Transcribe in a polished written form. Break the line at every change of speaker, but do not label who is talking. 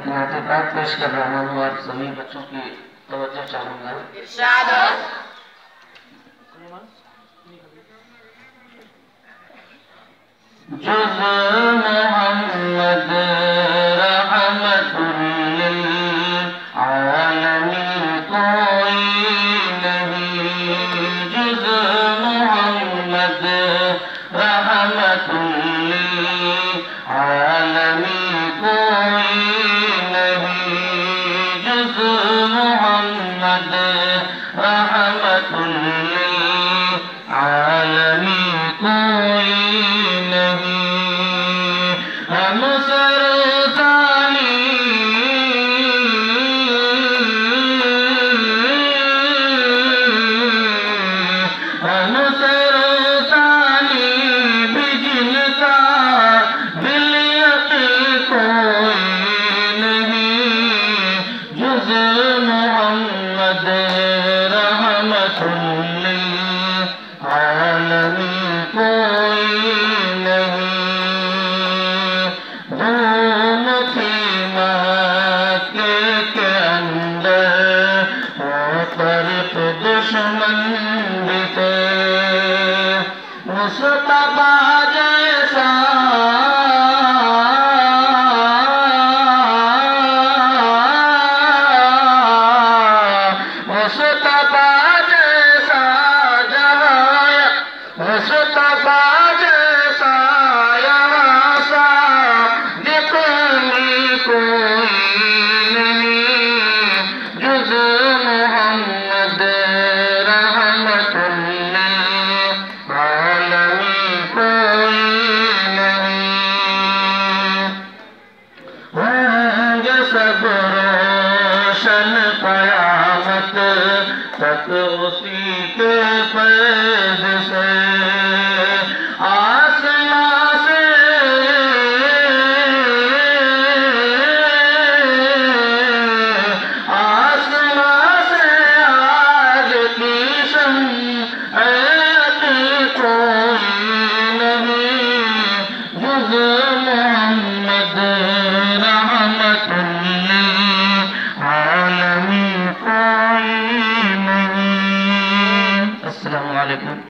نعتقاد پیش کر رہا ہوں اور سبھی بچوں کی توجہ چاہوں گا.
ارشاد.
جز محمد رحمت للعالمین کوئی نہیں. جز محمد رحمت للعالمین کوئی نہیں. جز محمد رحمت للعالمین کوئی نہیں. ہم سرزانی بھی جن کا دل یقین کوئی نہیں. جز محمد رحمت للعالمین کوئی نہیں. دھوم تھی مکے کے اندر طرف دشمن بھی تھے. مصطفیٰ جیسا مصطفیٰ جیسا جہاں مصطفیٰ جیسا یہاں صادق کوئی نہیں. جز محمد رحمت للعالمین کوئی نہیں. ہوں گے سب روشن قیامت تک اسی کے فیض سے. آسمان سے آج کی شمع کوئی نہیں. جز محمد